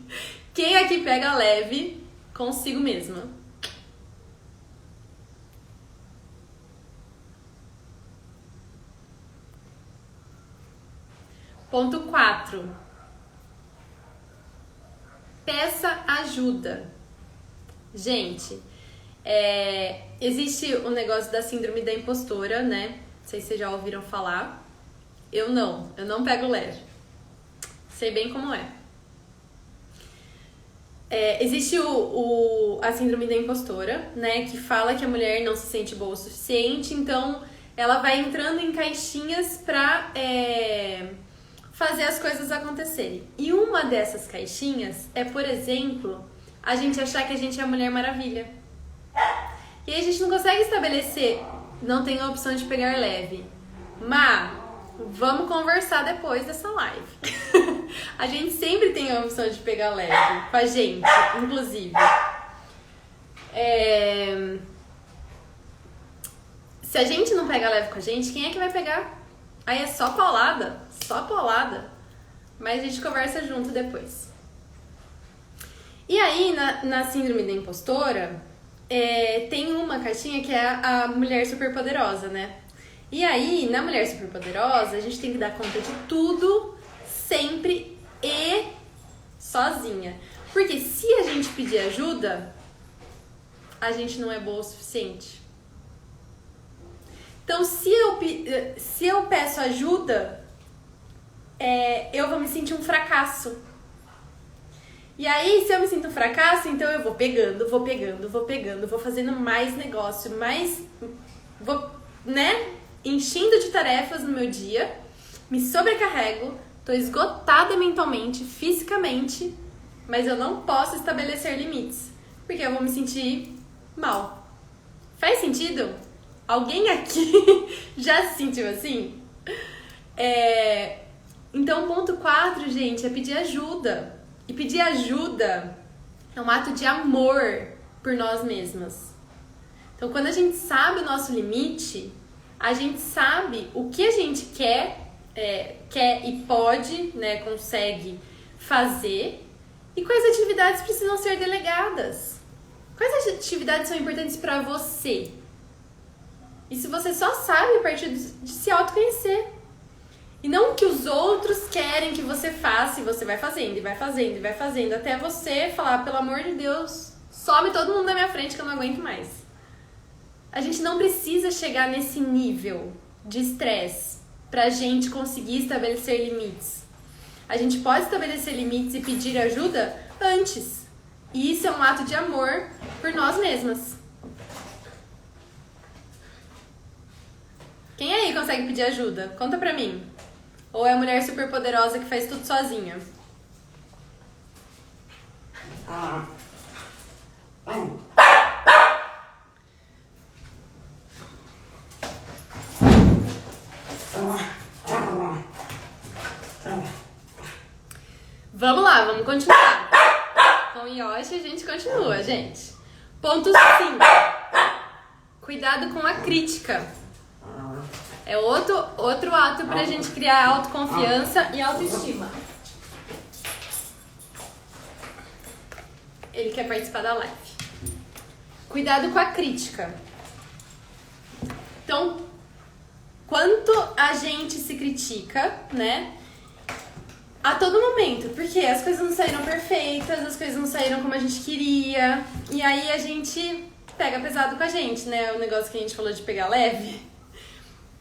Quem aqui pega leve consigo mesma? Ponto 4. Peça ajuda. Gente, existe o negócio da síndrome da impostora, né? Não sei se vocês já ouviram falar. Eu não pego leve. Sei bem como é. Existe a síndrome da impostora, né? Que fala que a mulher não se sente boa o suficiente, então ela vai entrando em caixinhas pra fazer as coisas acontecerem. E uma dessas caixinhas é, por exemplo, a gente achar que a gente é a Mulher Maravilha. E aí a gente não consegue estabelecer, não tem a opção de pegar leve. Mas vamos conversar depois dessa live. A gente sempre tem a opção de pegar leve com a gente, inclusive. Se a gente não pega leve com a gente, quem é que vai pegar? Aí é só paulada. Mas a gente conversa junto depois. E aí, na síndrome da impostora, tem uma caixinha que é a mulher superpoderosa, né? E aí, na mulher superpoderosa, a gente tem que dar conta de tudo, sempre e sozinha. Porque se a gente pedir ajuda, a gente não é boa o suficiente. Então, se eu peço ajuda, eu vou me sentir um fracasso. E aí, se eu me sinto um fracasso, então eu vou pegando, vou fazendo mais negócio, vou, né, enchendo de tarefas no meu dia, me sobrecarrego, tô esgotada mentalmente, fisicamente, mas eu não posso estabelecer limites, porque eu vou me sentir mal. Faz sentido? Alguém aqui já se sentiu assim? Então, ponto 4, gente, é pedir ajuda. E pedir ajuda é um ato de amor por nós mesmas. Então, quando a gente sabe o nosso limite, a gente sabe o que a gente quer e pode, né, consegue fazer e quais atividades precisam ser delegadas. Quais atividades são importantes para você? E se você só sabe a partir de se autoconhecer. E não o que os outros querem que você faça, e você vai fazendo, até você falar, pelo amor de Deus, some todo mundo da minha frente que eu não aguento mais. A gente não precisa chegar nesse nível de estresse pra gente conseguir estabelecer limites. A gente pode estabelecer limites e pedir ajuda antes. E isso é um ato de amor por nós mesmas. Quem aí consegue pedir ajuda? Conta pra mim. Ou é a mulher super poderosa que faz tudo sozinha? Vamos lá, vamos continuar. Com o Yoshi a gente continua, gente. Ponto 5. Cuidado com a crítica. É outro ato pra gente criar autoconfiança e autoestima. Ele quer participar da live. Cuidado com a crítica. Então, quanto a gente se critica, né? A todo momento, porque as coisas não saíram perfeitas, as coisas não saíram como a gente queria, e aí a gente pega pesado com a gente, né? O negócio que a gente falou de pegar leve.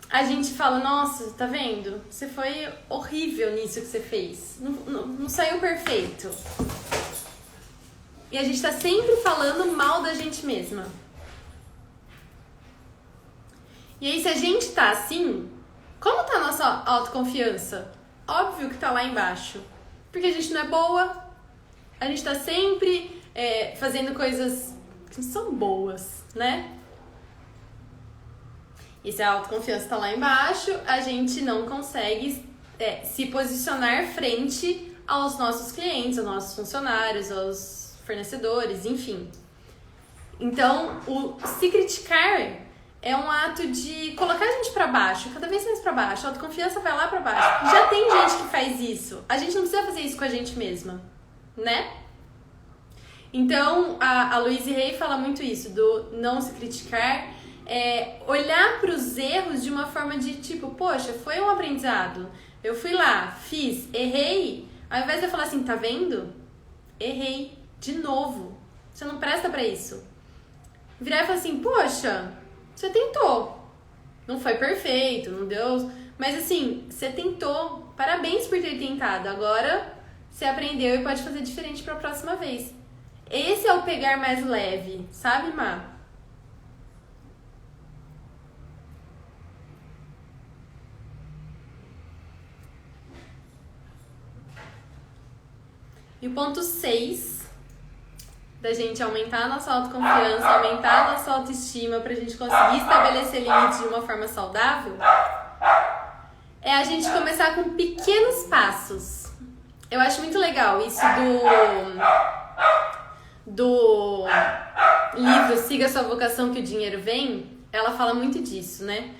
A gente fala, nossa, tá vendo? Você foi horrível nisso que você fez. Não saiu perfeito. E a gente tá sempre falando mal da gente mesma. E aí, se a gente tá assim, como tá a nossa autoconfiança? Óbvio que tá lá embaixo. Porque a gente não é boa, a gente tá sempre fazendo coisas que não são boas, né? E se a autoconfiança tá lá embaixo, a gente não consegue se posicionar frente aos nossos clientes, aos nossos funcionários, aos fornecedores, enfim. Então, o se criticar é um ato de colocar a gente pra baixo, cada vez mais pra baixo. A autoconfiança vai lá pra baixo. Já tem gente que faz isso. A gente não precisa fazer isso com a gente mesma, né? Então, a Louise Hay fala muito isso, do não se criticar. Olhar pros erros de uma forma de tipo, poxa, foi um aprendizado. Eu fui lá, fiz, errei. Ao invés de eu falar assim, tá vendo? Errei. De novo. Você não presta pra isso. Virar e falar assim, poxa, você tentou. Não foi perfeito, não deu. Mas assim, você tentou. Parabéns por ter tentado. Agora você aprendeu e pode fazer diferente pra próxima vez. Esse é o pegar mais leve, sabe, Má? E o ponto 6, da gente aumentar a nossa autoconfiança, aumentar a nossa autoestima pra gente conseguir estabelecer limites de uma forma saudável, é a gente começar com pequenos passos. Eu acho muito legal isso do livro Siga Sua Vocação que o Dinheiro Vem. Ela fala muito disso, né?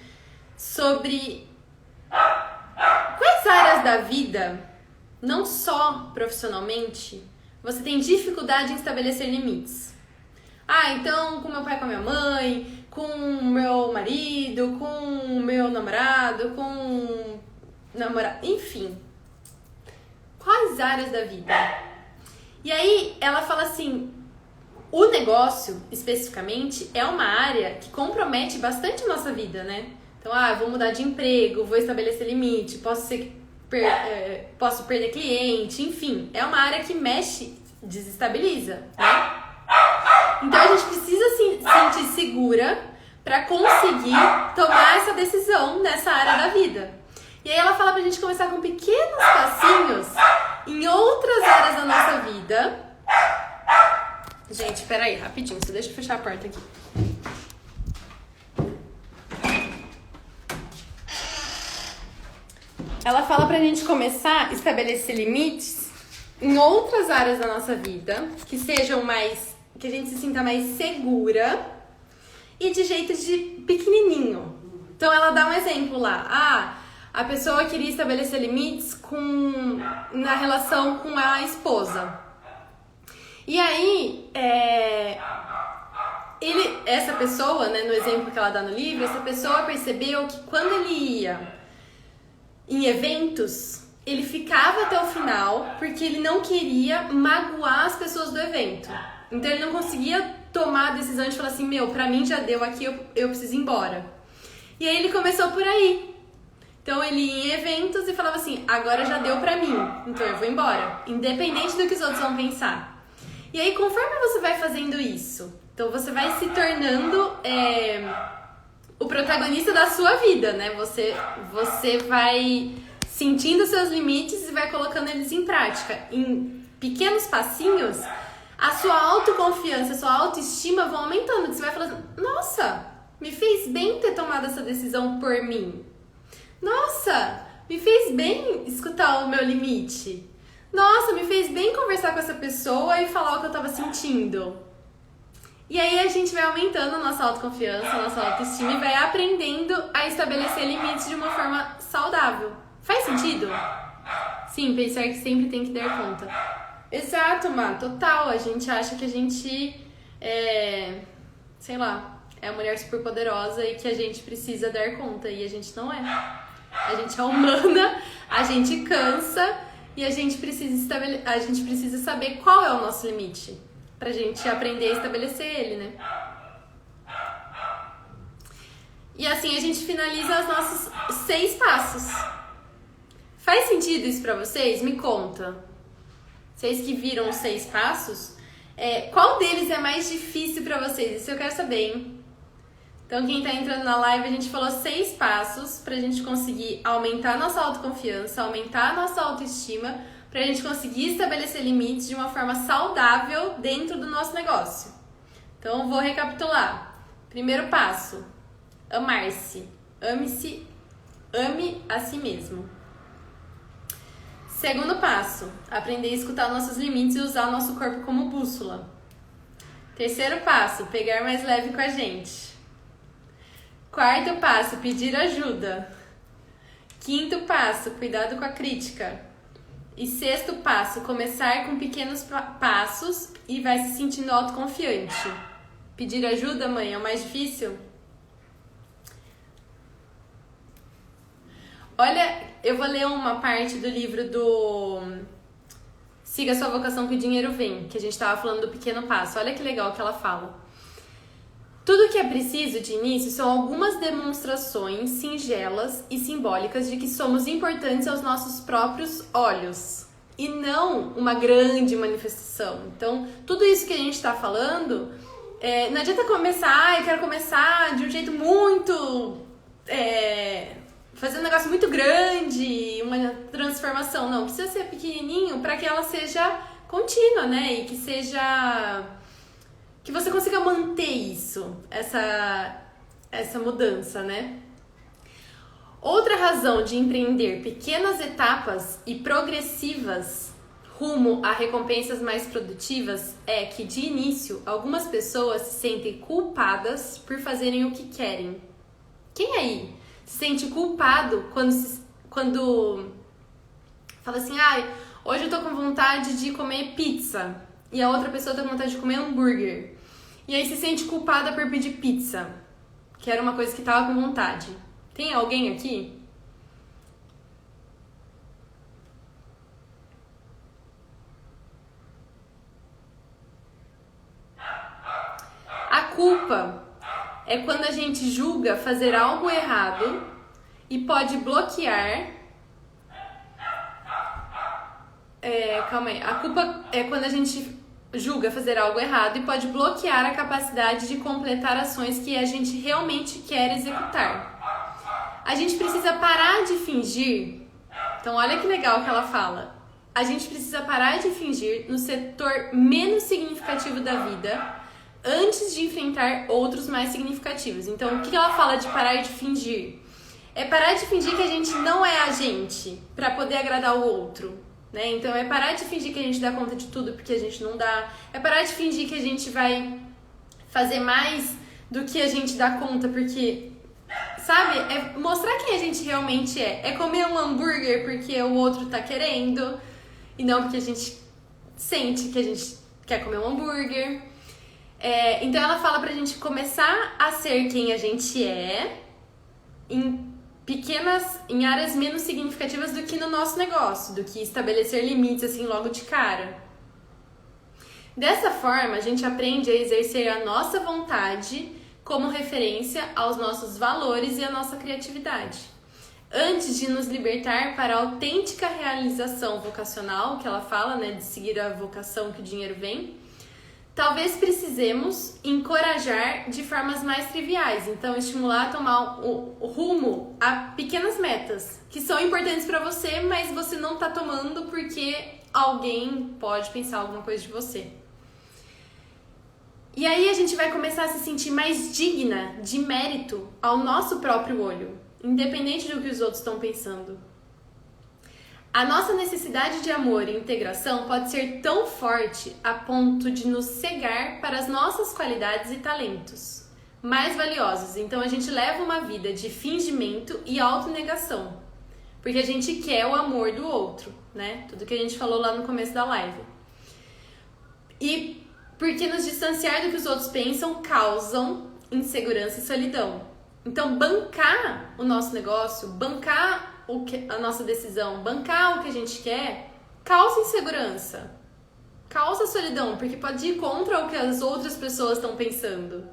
Sobre quais áreas da vida, não só profissionalmente, você tem dificuldade em estabelecer limites. Então com meu pai, com a minha mãe, com o meu marido, com o meu namorado, com namorado, enfim. Quais áreas da vida? E aí ela fala assim, o negócio, especificamente, é uma área que compromete bastante a nossa vida, né? Então, vou mudar de emprego, vou estabelecer limite, posso perder cliente, enfim. É uma área que mexe, desestabiliza, né? Então a gente precisa se sentir segura para conseguir tomar essa decisão nessa área da vida. E aí ela fala pra gente começar com pequenos passinhos em outras áreas da nossa vida. Gente, peraí, rapidinho, só deixa eu fechar a porta aqui. Ela fala pra gente começar a estabelecer limites em outras áreas da nossa vida, que sejam mais, que a gente se sinta mais segura e de jeito de pequenininho. Então ela dá um exemplo lá. A pessoa queria estabelecer limites na relação com a esposa. E aí, essa pessoa, né, no exemplo que ela dá no livro, essa pessoa percebeu que quando ele ia em eventos, ele ficava até o final porque ele não queria magoar as pessoas do evento. Então ele não conseguia tomar a decisão de falar assim, pra mim já deu aqui, eu preciso ir embora. E aí ele começou por aí. Então ele ia em eventos e falava assim, agora já deu pra mim, então eu vou embora, independente do que os outros vão pensar. E aí conforme você vai fazendo isso, então você vai se tornando o protagonista da sua vida, né? Você vai sentindo seus limites e vai colocando eles em prática. Em pequenos passinhos, a sua autoconfiança, a sua autoestima vão aumentando. Você vai falando, nossa, me fez bem ter tomado essa decisão por mim. Nossa, me fez bem escutar o meu limite. Nossa, me fez bem conversar com essa pessoa e falar o que eu tava sentindo. E aí a gente vai aumentando a nossa autoconfiança, a nossa autoestima e vai aprendendo a estabelecer limites de uma forma saudável. Faz sentido? Sim, pensar que sempre tem que dar conta. Exato, Má, total. A gente acha que a gente sei lá, é a mulher super poderosa e que a gente precisa dar conta. E a gente não é. A gente é humana, a gente cansa e a gente precisa saber qual é o nosso limite. Pra gente aprender a estabelecer ele, né? E assim a gente finaliza os nossos 6 passos. Faz sentido isso pra vocês? Me conta. Vocês que viram os 6 passos, qual deles é mais difícil pra vocês? Isso eu quero saber, hein? Então quem tá entrando na live, a gente falou 6 passos pra gente conseguir aumentar nossa autoconfiança, aumentar nossa autoestima, pra gente conseguir estabelecer limites de uma forma saudável dentro do nosso negócio. Então eu vou recapitular. Primeiro passo, amar-se. Ame-se, ame a si mesmo. Segundo passo, aprender a escutar nossos limites e usar o nosso corpo como bússola. Terceiro passo, pegar mais leve com a gente. Quarto passo, pedir ajuda. Quinto passo, cuidado com a crítica. E sexto passo, começar com pequenos passos e vai se sentindo autoconfiante. Pedir ajuda, mãe, é o mais difícil? Olha, eu vou ler uma parte do livro do Siga Sua Vocação que o Dinheiro Vem, que a gente estava falando do pequeno passo. Olha que legal que ela fala. Tudo que é preciso de início são algumas demonstrações singelas e simbólicas de que somos importantes aos nossos próprios olhos e não uma grande manifestação. Então, tudo isso que a gente está falando, não adianta começar, eu quero começar de um jeito muito... fazer um negócio muito grande, uma transformação. Não, precisa ser pequenininho para que ela seja contínua, né? E que seja... que você consiga manter isso, essa mudança, né? Outra razão de empreender pequenas etapas e progressivas rumo a recompensas mais produtivas é que, de início, algumas pessoas se sentem culpadas por fazerem o que querem. Quem aí se sente culpado quando fala assim, hoje eu tô com vontade de comer pizza e a outra pessoa tá com vontade de comer hambúrguer. E aí se sente culpada por pedir pizza, que era uma coisa que tava com vontade. Tem alguém aqui? A culpa é quando a gente julga fazer algo errado e pode bloquear... calma aí. A culpa é quando a gente julga fazer algo errado e pode bloquear a capacidade de completar ações que a gente realmente quer executar. A gente precisa parar de fingir. Então, olha que legal que ela fala. A gente precisa parar de fingir no setor menos significativo da vida antes de enfrentar outros mais significativos. Então, o que ela fala de parar de fingir? É parar de fingir que a gente não é a gente para poder agradar o outro. Né? Então, é parar de fingir que a gente dá conta de tudo porque a gente não dá. É parar de fingir que a gente vai fazer mais do que a gente dá conta porque, sabe? É mostrar quem a gente realmente é. É comer um hambúrguer porque o outro tá querendo e não porque a gente sente que a gente quer comer um hambúrguer. Então, ela fala pra gente começar a ser quem a gente é em áreas menos significativas do que no nosso negócio, do que estabelecer limites assim logo de cara. Dessa forma, a gente aprende a exercer a nossa vontade como referência aos nossos valores e à nossa criatividade. Antes de nos libertar para a autêntica realização vocacional, que ela fala, né, de seguir a vocação que o dinheiro vem, talvez precisemos encorajar de formas mais triviais, então estimular a tomar o rumo a pequenas metas que são importantes para você, mas você não está tomando porque alguém pode pensar alguma coisa de você. E aí a gente vai começar a se sentir mais digna de mérito ao nosso próprio olho, independente do que os outros estão pensando. A nossa necessidade de amor e integração pode ser tão forte a ponto de nos cegar para as nossas qualidades e talentos mais valiosos. Então a gente leva uma vida de fingimento e autonegação, porque a gente quer o amor do outro, né? Tudo que a gente falou lá no começo da live. E porque nos distanciar do que os outros pensam causam insegurança e solidão. Então bancar o nosso negócio, bancar a nossa decisão, bancar o que a gente quer, causa insegurança, causa solidão, porque pode ir contra o que as outras pessoas estão pensando.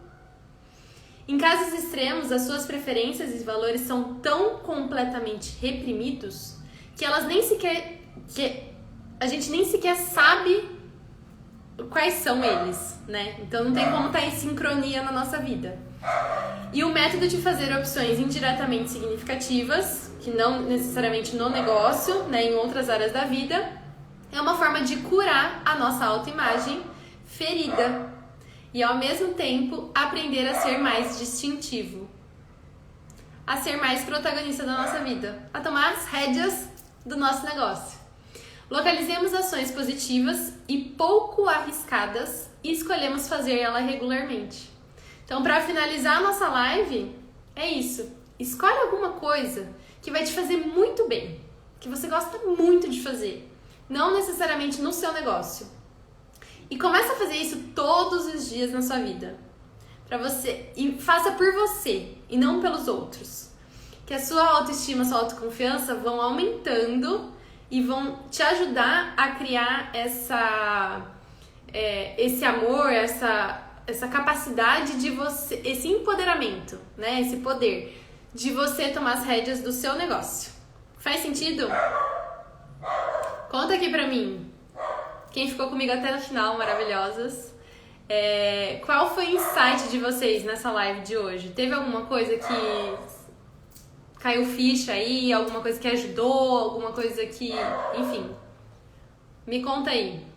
Em casos extremos, as suas preferências e valores são tão completamente reprimidos que elas nem sequer, a gente nem sequer sabe quais são eles, né? Então não tem como estar em sincronia na nossa vida. E o método de fazer opções indiretamente significativas, que não necessariamente no negócio, né, em outras áreas da vida, é uma forma de curar a nossa autoimagem ferida e, ao mesmo tempo, aprender a ser mais distintivo, a ser mais protagonista da nossa vida, a tomar as rédeas do nosso negócio. Localizemos ações positivas e pouco arriscadas e escolhemos fazer ela regularmente. Então, para finalizar a nossa live, é isso. Escolhe alguma coisa que vai te fazer muito bem, que você gosta muito de fazer, não necessariamente no seu negócio. E começa a fazer isso todos os dias na sua vida, para você, e faça por você e não pelos outros. Que a sua autoestima, a sua autoconfiança vão aumentando e vão te ajudar a criar esse amor, essa capacidade de você, esse empoderamento, né? Esse poder de você tomar as rédeas do seu negócio. Faz sentido? Conta aqui pra mim. Quem ficou comigo até o final, maravilhosas. Qual foi o insight de vocês nessa live de hoje? Teve alguma coisa que caiu ficha aí? Alguma coisa que ajudou? Alguma coisa que... Enfim. Me conta aí.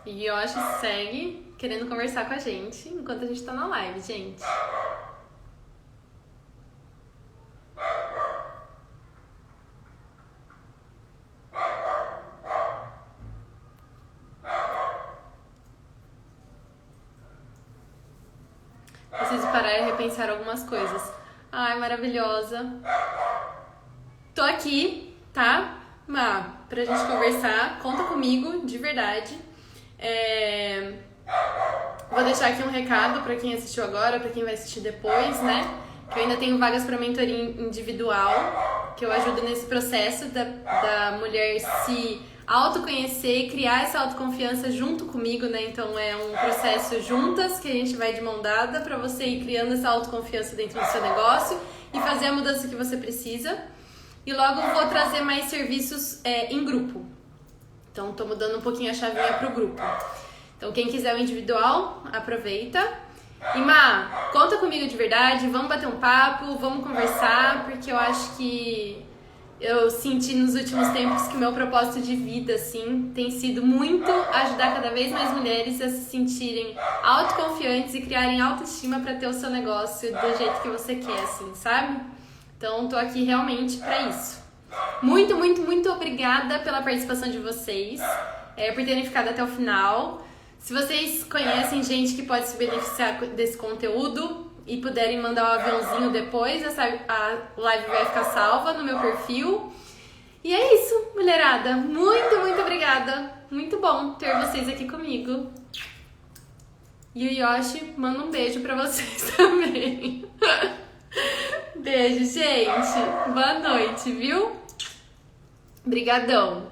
E Yoshi segue querendo conversar com a gente enquanto a gente tá na live, gente. Preciso parar e repensar algumas coisas. Ai, maravilhosa. Tô aqui, tá? Pra gente conversar. Conta comigo, de verdade. Vou deixar aqui um recado pra quem assistiu agora, pra quem vai assistir depois, né? Que eu ainda tenho vagas pra mentoria individual, que eu ajudo nesse processo da mulher se autoconhecer e criar essa autoconfiança junto comigo, né? Então é um processo juntas que a gente vai de mão dada pra você ir criando essa autoconfiança dentro do seu negócio e fazer a mudança que você precisa. E logo vou trazer mais serviços em grupo. Então tô mudando um pouquinho a chavinha pro grupo. Então quem quiser o individual, aproveita. E conta comigo de verdade, vamos bater um papo, vamos conversar, porque eu acho que eu senti nos últimos tempos que o meu propósito de vida, assim, tem sido muito ajudar cada vez mais mulheres a se sentirem autoconfiantes e criarem autoestima para ter o seu negócio do jeito que você quer, assim, sabe? Então, tô aqui realmente para isso. Muito, muito, muito obrigada pela participação de vocês, por terem ficado até o final. Se vocês conhecem gente que pode se beneficiar desse conteúdo e puderem mandar um aviãozinho depois, a live vai ficar salva no meu perfil. E é isso, mulherada. Muito, muito obrigada. Muito bom ter vocês aqui comigo. E o Yoshi manda um beijo pra vocês também. Beijo, gente. Boa noite, viu? Brigadão.